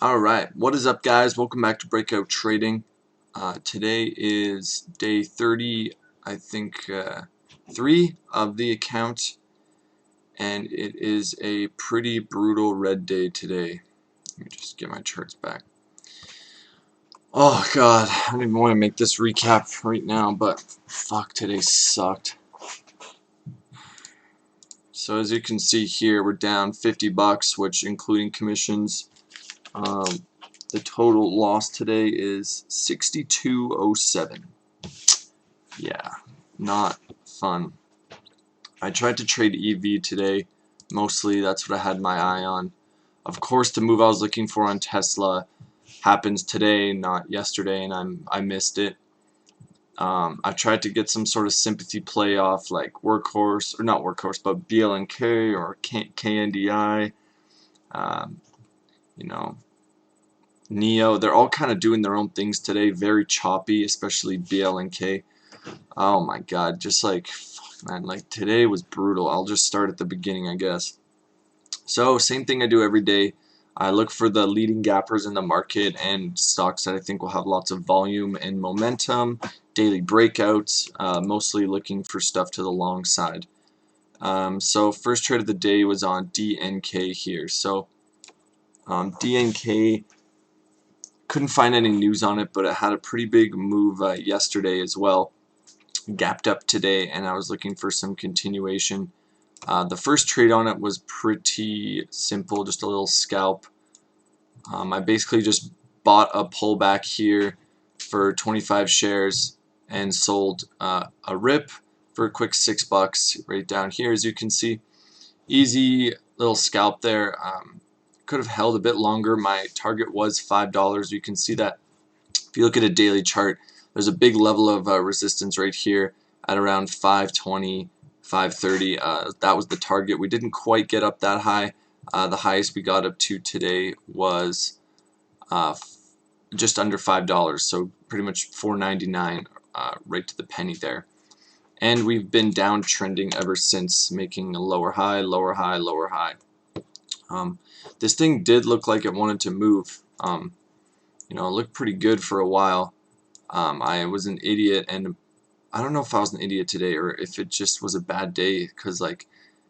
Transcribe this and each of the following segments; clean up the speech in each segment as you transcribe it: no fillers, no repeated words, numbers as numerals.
Alright, what is up guys? Welcome back to Breakout Trading. Today is day 30, I think 3 of the account, and it is a pretty brutal red day today. Let me just get my charts back. Oh god, I don't even want to make this recap right now, but fuck, today sucked. So as you can see here, we're down 50 bucks, which including commissions. The total loss today is 62.07. Yeah, not fun. I tried to trade EV today. Mostly that's what I had my eye on. Of course, the move I was looking for on Tesla happens today, not yesterday, and I missed it. I tried to get some sort of sympathy play off like Workhorse, or not Workhorse, but BLNK or KNDI. Um, you know, Neo. They're all kind of doing their own things today. Very choppy, especially BLNK. Oh my god, just like, fuck man, like today was brutal. I'll just start at the beginning, I guess. So, same thing I do every day. I look for the leading gappers in the market and stocks that I think will have lots of volume and momentum, daily breakouts, mostly looking for stuff to the long side. So, first trade of the day was on DNK here. So, DNK, couldn't find any news on it, but it had a pretty big move yesterday as well. Gapped up today, and I was looking for some continuation. The first trade on it was pretty simple, just a little scalp. I basically just bought a pullback here for 25 shares and sold a rip for a quick $6 right down here, as you can see. Easy little scalp there. Could have held a bit longer. My target was $5. You can see that if you look at a daily chart, there's a big level of resistance right here at around 520, 530. That was the target. We didn't quite get up that high. The highest we got up to today was just under $5, so pretty much $4.99, right to the penny there. And we've been downtrending ever since, making a lower high, lower high, lower high. This thing did look like it wanted to move. It looked pretty good for a while. I was an idiot, and I don't know if I was an idiot today or if it just was a bad day, because like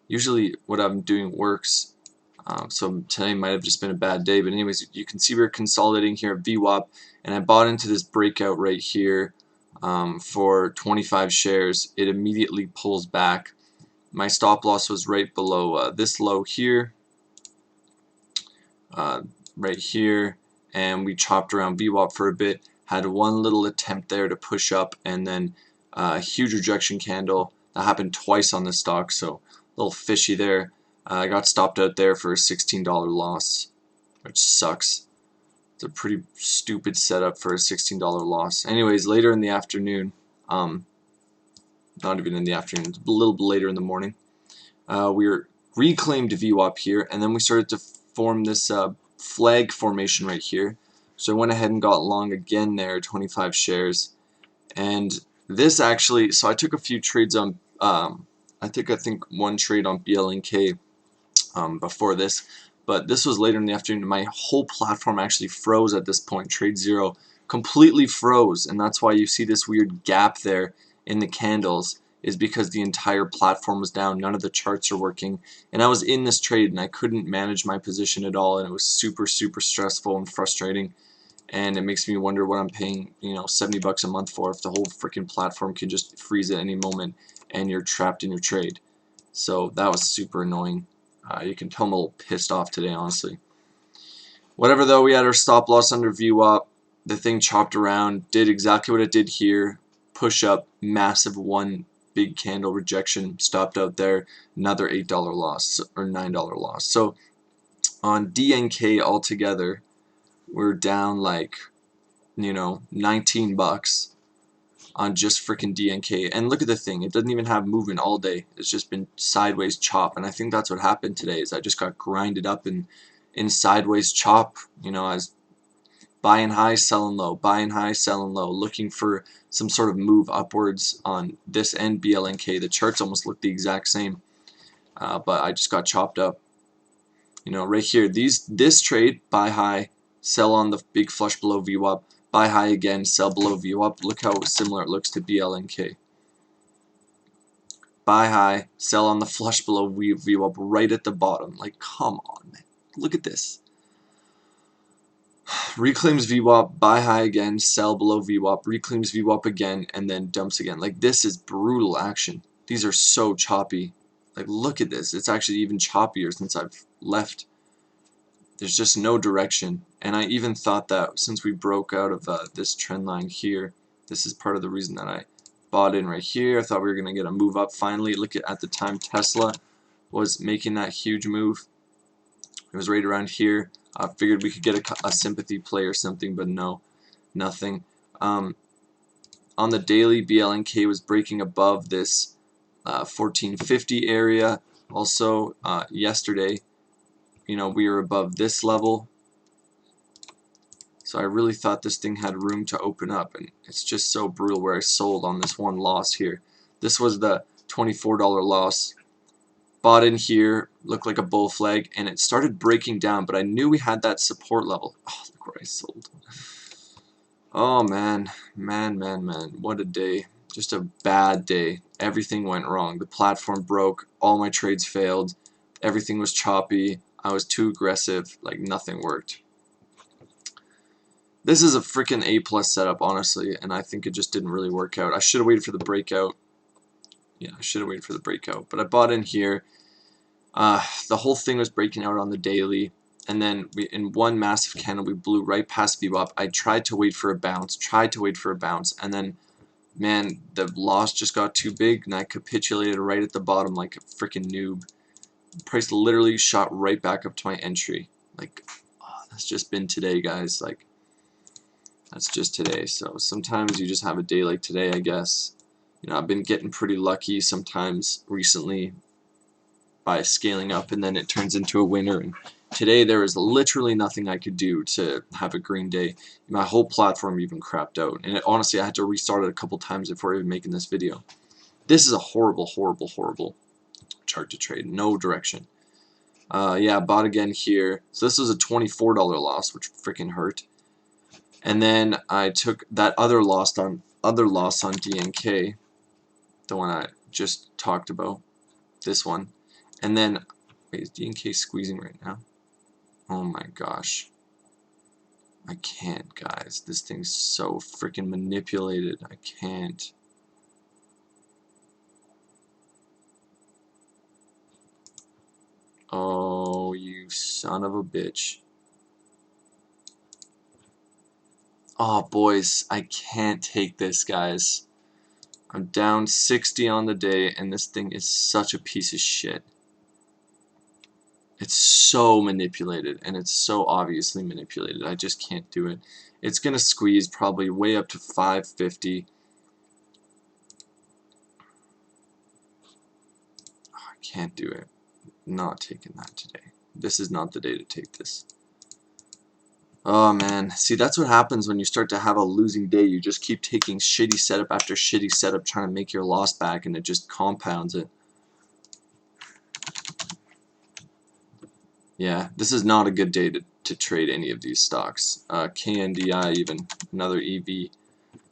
usually what I'm doing works. So today might have just been a bad day, but anyways, you can see we're consolidating here at VWAP, and I bought into this breakout right here for 25 shares. It immediately pulls back. My stop loss was right below this low here, right here, and we chopped around VWAP for a bit. Had one little attempt there to push up, and then a huge rejection candle. That happened twice on this stock, so a little fishy there. I got stopped out there for a $16 loss, which sucks. It's a pretty stupid setup for a $16 loss. Anyways, later in the afternoon, not even in the afternoon, a little bit later in the morning, we reclaimed VWAP here, and then we started to form this flag formation right here. So I went ahead and got long again there, 25 shares. And this actually, so I took a few trades on, I think one trade on BLNK before this, but this was later in the afternoon. My whole platform actually froze at this point. Trade zero completely froze, and that's why you see this weird gap there in the candles, is because the entire platform was down. None of the charts are working, and I was in this trade and I couldn't manage my position at all, and it was super stressful and frustrating. And it makes me wonder what I'm paying, 70 bucks a month for, if the whole freaking platform can just freeze at any moment and you're trapped in your trade. So that was super annoying. You can tell I'm a little pissed off today, honestly. Whatever though, we had our stop loss under VWAP. The thing chopped around, did exactly what it did here. Push up, massive one big candle rejection, stopped out there. Another $8 loss or $9 loss. So on DNK altogether, we're down like 19 bucks on just freaking DNK. And look at the thing, it doesn't even have movement all day. It's just been sideways chop, and I think that's what happened today, is I just got grinded up in sideways chop. I was buying high, selling low, buying high, selling low, looking for some sort of move upwards on this and BLNK. The charts almost look the exact same, but I just got chopped up. Right here, this trade, buy high, sell on the big flush below VWAP, buy high again, sell below VWAP. Look how similar it looks to BLNK. Buy high, sell on the flush below VWAP right at the bottom. Like, come on, man. Look at this. Reclaims VWAP, buy high again, sell below VWAP, reclaims VWAP again, and then dumps again. Like, this is brutal action. These are so choppy. Like, look at this. It's actually even choppier since I've left. There's just no direction. And I even thought that since we broke out of this trend line here, this is part of the reason that I bought in right here. I thought we were going to get a move up finally. Look at the time Tesla was making that huge move. It was right around here. I figured we could get a sympathy play or something, but no, nothing. On the daily, BLNK was breaking above this 1450 area. Also, yesterday, you know, we were above this level. So I really thought this thing had room to open up, and it's just so brutal where I sold on this one loss here. This was the $24 loss. Bought in here, looked like a bull flag, and it started breaking down, but I knew we had that support level. Oh, look where I sold. Oh, man. Man, what a day. Just a bad day. Everything went wrong. The platform broke. All my trades failed. Everything was choppy. I was too aggressive. Like, nothing worked. This is a freaking A+ setup, honestly, and I think it just didn't really work out. I should have waited for the breakout. Yeah, I should have waited for the breakout. But I bought in here. The whole thing was breaking out on the daily, and then in one massive candle we blew right past VWAP. I tried to wait for a bounce, and then, man, the loss just got too big, and I capitulated right at the bottom like a freaking noob. The price literally shot right back up to my entry. Like, oh, that's just been today, guys. Like, that's just today. So sometimes you just have a day like today, I guess. You know, I've been getting pretty lucky sometimes recently by scaling up, and then it turns into a winner. And today there was literally nothing I could do to have a green day. My whole platform even crapped out, and honestly I had to restart it a couple times before even making this video. This is a horrible chart to trade. No direction. Yeah, bought again here. So this was a $24 loss, which freaking hurt. And then I took that other loss on DNK, the one I just talked about, this one. And then, wait, is DNK squeezing right now? Oh my gosh. I can't, guys. This thing's so freaking manipulated. I can't. Oh, you son of a bitch. Oh, boys, I can't take this, guys. I'm down 60 on the day, and this thing is such a piece of shit. It's so manipulated, and it's so obviously manipulated. I just can't do it. It's going to squeeze probably way up to 550. Oh, I can't do it. Not taking that today. This is not the day to take this. Oh, man. See, that's what happens when you start to have a losing day. You just keep taking shitty setup after shitty setup, trying to make your loss back, and it just compounds it. Yeah, this is not a good day to trade any of these stocks. KNDI, even another EV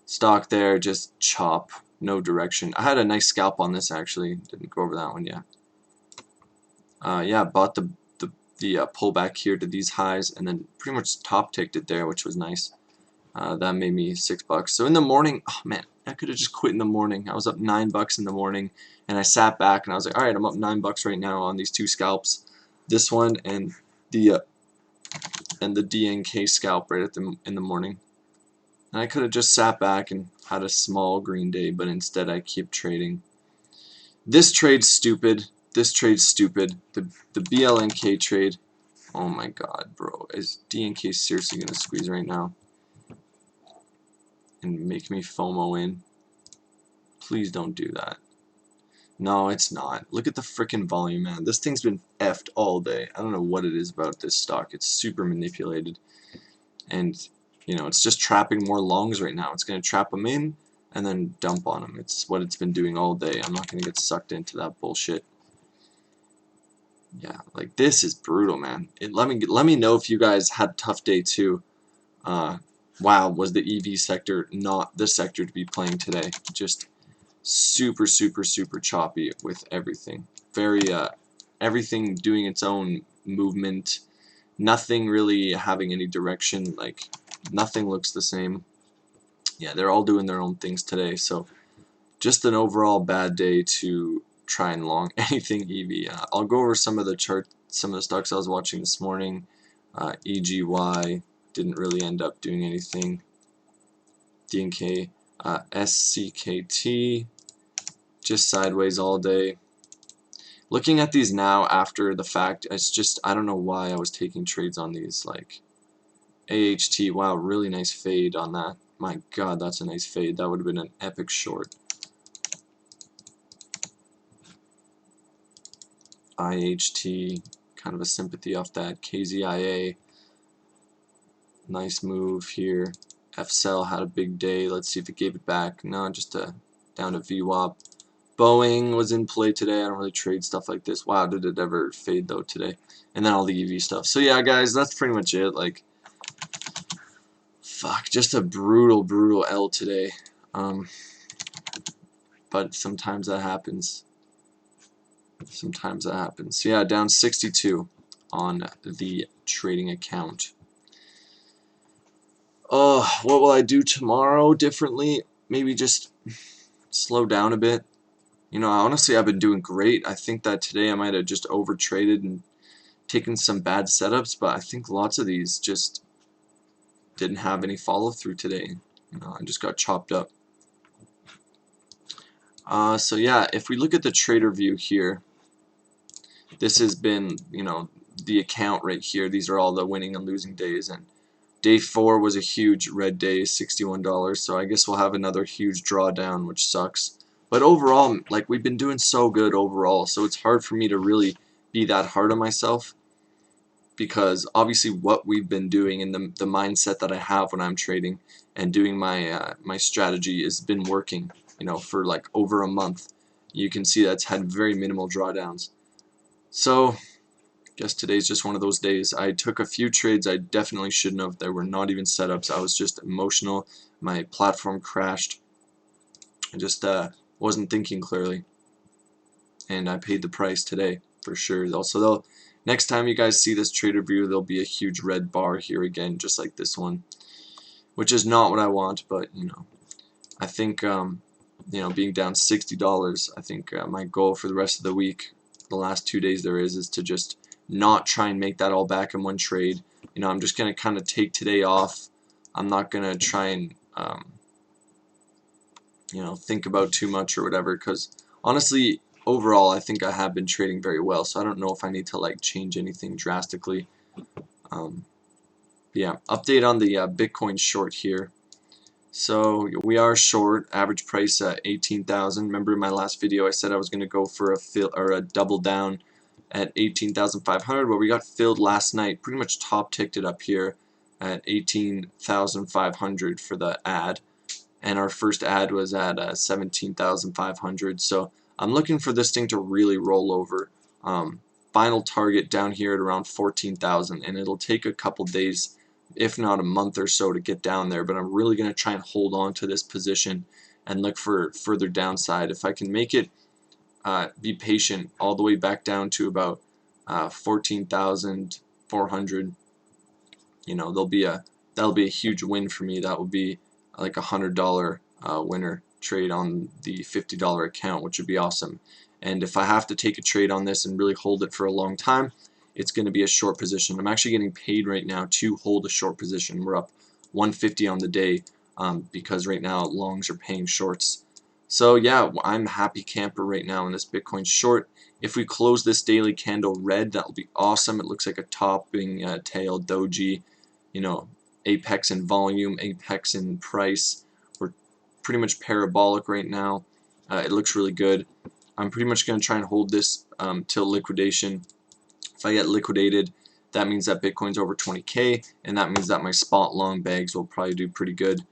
stock there, just chop, no direction. I had a nice scalp on this actually. Didn't go over that one yet. Yeah, bought the pullback here to these highs, and then pretty much top ticked it there, which was nice. That made me $6. So in the morning, oh man, I could have just quit in the morning. I was up $9 in the morning, and I sat back and I was like, all right, I'm up $9 right now on these two scalps. This one and the DNK scalp right at in the morning. And I could have just sat back and had a small green day, but instead I keep trading. This trade's stupid. This trade's stupid. The BLNK trade. Oh my god, bro. Is DNK seriously gonna squeeze right now and make me FOMO in? Please don't do that. No, it's not. Look at the frickin' volume, man. This thing's been effed all day. I don't know what it is about this stock. It's super manipulated. And, you know, it's just trapping more longs right now. It's going to trap them in and then dump on them. It's what it's been doing all day. I'm not going to get sucked into that bullshit. Yeah, like this is brutal, man. Let me know if you guys had a tough day too. Wow, was the EV sector not the sector to be playing today? Just super, super, super choppy with everything. Very, everything doing its own movement. Nothing really having any direction. Like, nothing looks the same. Yeah, they're all doing their own things today. So, just an overall bad day to try and long anything EV. I'll go over some of the some of the stocks I was watching this morning. EGY didn't really end up doing anything. DNK, SCKT, just sideways all day. Looking at these now after the fact, it's just, I don't know why I was taking trades on these. Like AHT, wow, really nice fade on that. My god, that's a nice fade. That would have been an epic short. IHT, kind of a sympathy off that. KZIA, nice move here. FCell had a big day. Let's see if it gave it back. No, just down to VWAP. Boeing was in play today. I don't really trade stuff like this. Wow, did it ever fade though today? And then all the EV stuff. So yeah, guys, that's pretty much it. Like, fuck, just a brutal, brutal L today. But sometimes that happens. Sometimes that happens. So yeah, down 62 on the trading account. Oh, what will I do tomorrow differently? Maybe just slow down a bit. You know, honestly, I've been doing great. I think that today I might have just over traded and taken some bad setups, but I think lots of these just didn't have any follow through today. You know, I just got chopped up. So yeah, if we look at the trader view here, this has been, you know, the account right here. These are all the winning and losing days, and day 4 was a huge red day, $61. So I guess we'll have another huge drawdown, which sucks. But overall, like, we've been doing so good overall, so it's hard for me to really be that hard on myself, because obviously what we've been doing and the mindset that I have when I'm trading and doing my my strategy has been working, you know, for like over a month. You can see that's had very minimal drawdowns. So I guess today's just one of those days. I took a few trades I definitely shouldn't have. There were not even setups. I was just emotional. My platform crashed. I just wasn't thinking clearly, and I paid the price today for sure. Also, next time you guys see this trader view, there'll be a huge red bar here again, just like this one, which is not what I want. But you know, I think you know, being down $60, I think my goal for the rest of the week, the last 2 days there is to just not try and make that all back in one trade. You know, I'm just gonna kind of take today off. I'm not gonna try and you know, think about too much or whatever, because honestly, overall, I think I have been trading very well, so I don't know if I need to like change anything drastically. Yeah, update on the Bitcoin short here. So we are short. Average price at 18,000. Remember in my last video I said I was going to go for a double down at 18,500. Well, we got filled last night. Pretty much top ticked it up here at 18,500 for the ad, and our first ad was at 17,500. So I'm looking for this thing to really roll over. Final target down here at around 14,000, and it'll take a couple days, if not a month or so, to get down there. But I'm really going to try and hold on to this position and look for further downside. If I can make it be patient all the way back down to about 14,400, you know, that'll be a huge win for me. That would be like $100 winner trade on the $50 account, which would be awesome. And if I have to take a trade on this and really hold it for a long time, it's going to be a short position. I'm actually getting paid right now to hold a short position. We're up 150 on the day because right now longs are paying shorts. So yeah, I'm happy camper right now in this Bitcoin short. If we close this daily candle red, that'll be awesome. It looks like a topping tail doji. You know, apex in volume, apex in price. We're pretty much parabolic right now. It looks really good. I'm pretty much going to try and hold this till liquidation. If I get liquidated, that means that Bitcoin's over 20K, and that means that my spot long bags will probably do pretty good.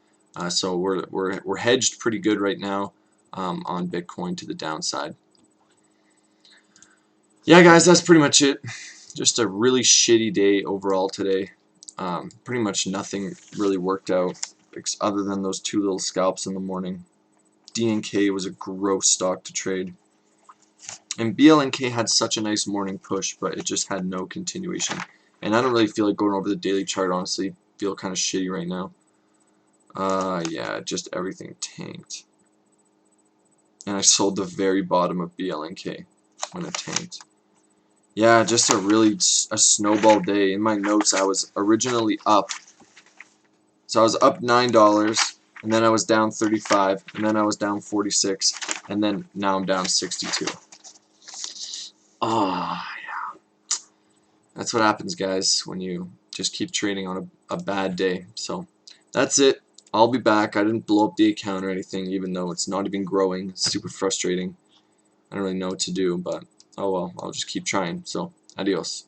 So we're hedged pretty good right now on Bitcoin to the downside. yeah, guys, that's pretty much it. Just a really shitty day overall today. Pretty much nothing really worked out other than those 2 little scalps in the morning. DNK was a gross stock to trade. And BLNK had such a nice morning push, but it just had no continuation. And I don't really feel like going over the daily chart, honestly. Feel kind of shitty right now. Yeah, just everything tanked. And I sold the very bottom of BLNK when it tanked. Yeah, just a snowball day. In my notes, I was originally up. So I was up $9, and then I was down 35, and then I was down 46, and then now I'm down 62. Ah, yeah. That's what happens, guys, when you just keep trading on a bad day. So that's it. I'll be back. I didn't blow up the account or anything, even though it's not even growing. It's super frustrating. I don't really know what to do, but oh well. I'll just keep trying. So adios.